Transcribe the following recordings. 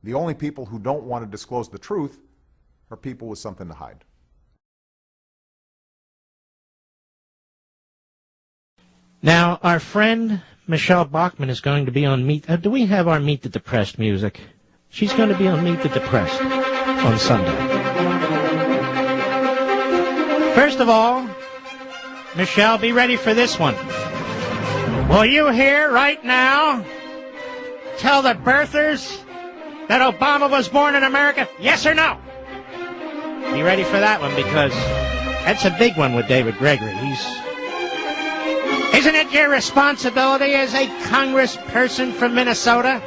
The only people who don't want to disclose the truth are people with something to hide. Now, our friend Michelle Bachmann is going to be on Meet... do we have our Meet the Depressed music? She's going to be on Meet the Depressed on Sunday. First of all, Michelle, be ready for this one. Will you here right now tell the birthers that Obama was born in America? Yes or no? Be ready for that one, because that's a big one with David Gregory. Isn't it your responsibility as a congressperson from Minnesota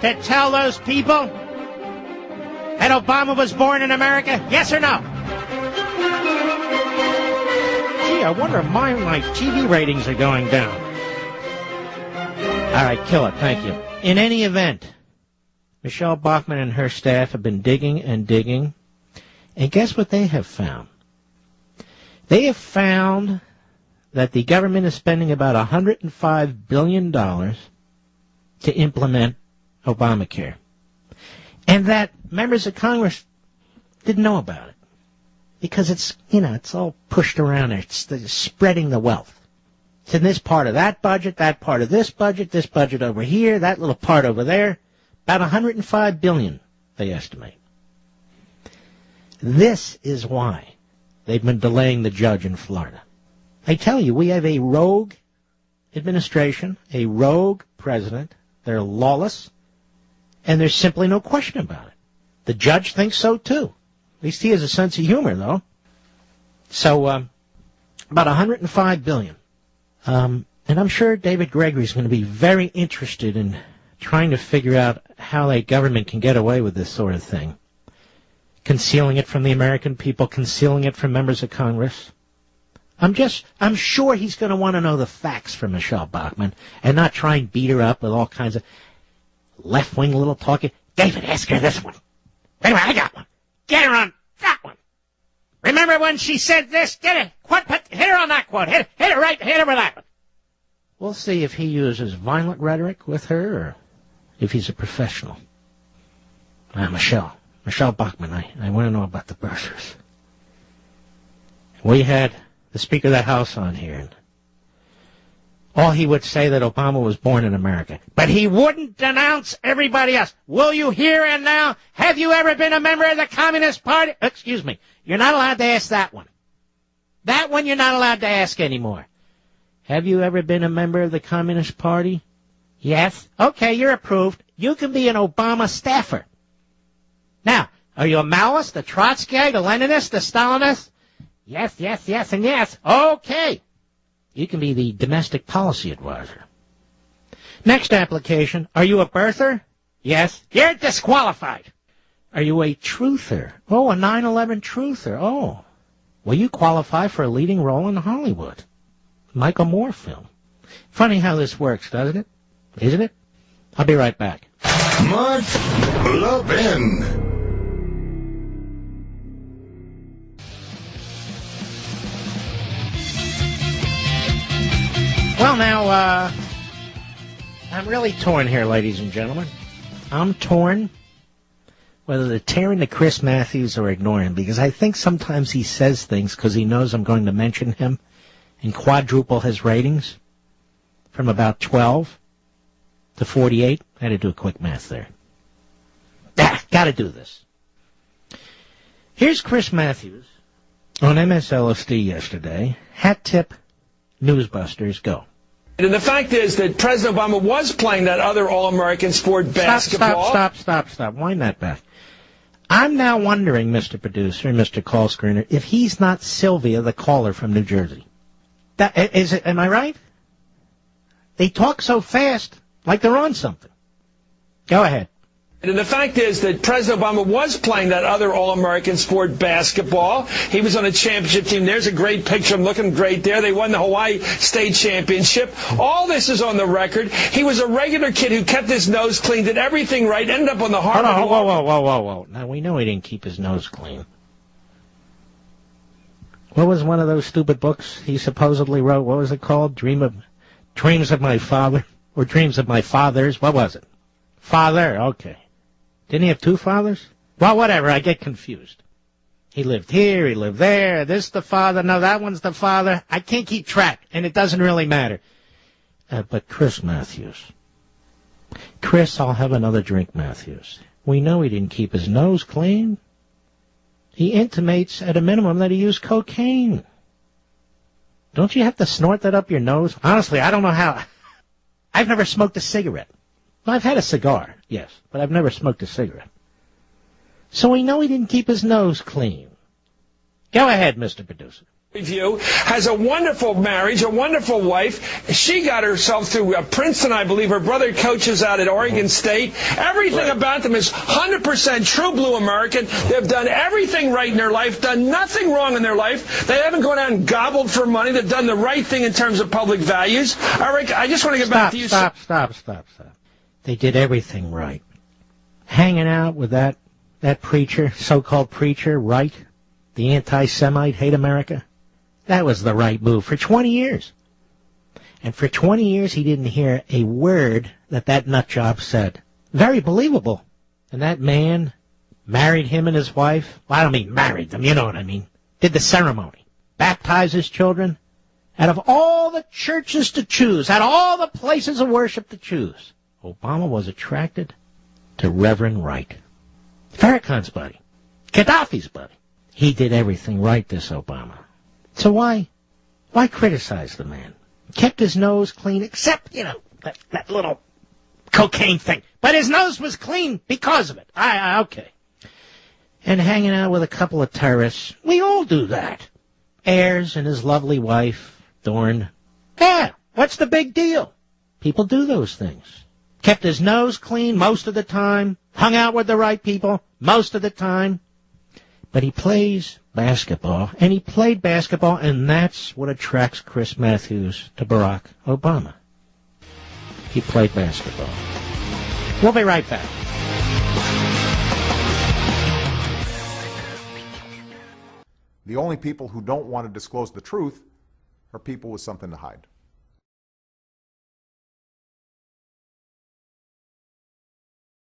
to tell those people that Obama was born in America? Yes or no? Gee, I wonder why my TV ratings are going down. All right, kill it. Thank you. In any event, Michelle Bachmann and her staff have been digging and digging. And guess what they have found? They have found that the government is spending about $105 billion to implement Obamacare. And that members of Congress didn't know about it. Because it's all pushed around there. It's spreading the wealth. It's in this part of that part of this budget over here, that little part over there. About $105 billion, they estimate. This is why they've been delaying the judge in Florida. I tell you, we have a rogue administration, a rogue president. They're lawless, and there's simply no question about it. The judge thinks so, too. At least he has a sense of humor, though. So, about $105 billion. And I'm sure David Gregory is going to be very interested in trying to figure out how a government can get away with this sort of thing. Concealing it from the American people, concealing it from members of Congress. I'm sure he's going to want to know the facts from Michelle Bachmann and not try and beat her up with all kinds of left-wing little talking. David, ask her this one. Anyway, I got one. Get her on that one. Remember when she said this? Get it. Hit her on that quote. Hit her with that one. We'll see if he uses violent rhetoric with her or if he's a professional. Michelle Bachmann, I want to know about the birthers. We had the Speaker of the House on here, and all he would say that Obama was born in America. But he wouldn't denounce everybody else. Will you here and now? Have you ever been a member of the Communist Party? Excuse me. You're not allowed to ask that one. That one you're not allowed to ask anymore. Have you ever been a member of the Communist Party? Yes. Okay, you're approved. You can be an Obama staffer. Now, are you a Maoist, a Trotskyite, a Leninist, a Stalinist? Yes, and yes. Okay. You can be the domestic policy advisor. Next application. Are you a birther? Yes. You're disqualified. Are you a truther? Oh, a 9/11 truther. Oh. Well, you qualify for a leading role in Hollywood. Michael Moore film. Funny how this works, doesn't it? Isn't it? I'll be right back. Mark Levin. Well, now, I'm really torn here, ladies and gentlemen. I'm torn whether to tear into Chris Matthews or ignore him, because I think sometimes he says things because he knows I'm going to mention him and quadruple his ratings from about 12 to 48. I had to do a quick math there. Got to do this. Here's Chris Matthews on MSLSD yesterday. Hat tip, Newsbusters, go. And the fact is that President Obama was playing that other All-American sport, basketball. Stop. Wind that back. I'm now wondering, Mr. Producer and Mr. Call Screener, if he's not Sylvia, the caller from New Jersey. Am I right? They talk so fast, like they're on something. Go ahead. And the fact is that President Obama was playing that other All-American sport, basketball. He was on a championship team. There's a great picture. I'm looking great there. They won the Hawaii State Championship. All this is on the record. He was a regular kid who kept his nose clean, did everything right, ended up on the Harvard. Whoa. Now, we know he didn't keep his nose clean. What was one of those stupid books he supposedly wrote? What was it called? Dreams of My Father? Or Dreams of My Fathers? What was it? Father, okay. Didn't he have two fathers? Well, whatever, I get confused. He lived here, he lived there, this the father, no, that one's the father. I can't keep track, and it doesn't really matter. But Chris Matthews. Chris, I'll have another drink, Matthews. We know he didn't keep his nose clean. He intimates at a minimum that he used cocaine. Don't you have to snort that up your nose? Honestly, I don't know how. I've never smoked a cigarette. Well, I've had a cigar, yes, but I've never smoked a cigarette. So we know he didn't keep his nose clean. Go ahead, Mr. Producer. Review has a wonderful marriage, a wonderful wife. She got herself through Princeton, I believe. Her brother coaches out at Oregon State. Everything about them is 100% true blue American. They've done everything right in their life, done nothing wrong in their life. They haven't gone out and gobbled for money. They've done the right thing in terms of public values. Eric, I just want to get back to you. Stop. They did everything right. Hanging out with that preacher, so-called preacher, right? The anti-Semite, hate America. That was the right move for 20 years. And for 20 years, he didn't hear a word that nutjob said. Very believable. And that man married him and his wife. Well, I don't mean married them, you know what I mean. Did the ceremony. Baptized his children. Out of all the churches to choose, out of all the places of worship to choose, Obama was attracted to Reverend Wright. Farrakhan's buddy. Gaddafi's buddy. He did everything right, this Obama. So why criticize the man? Kept his nose clean, except, that little cocaine thing. But his nose was clean because of it. Okay. And hanging out with a couple of terrorists. We all do that. Ayers and his lovely wife, Dorn. Yeah, what's the big deal? People do those things. Kept his nose clean most of the time. Hung out with the right people most of the time. But he plays basketball, and he played basketball, and that's what attracts Chris Matthews to Barack Obama. He played basketball. We'll be right back. The only people who don't want to disclose the truth are people with something to hide.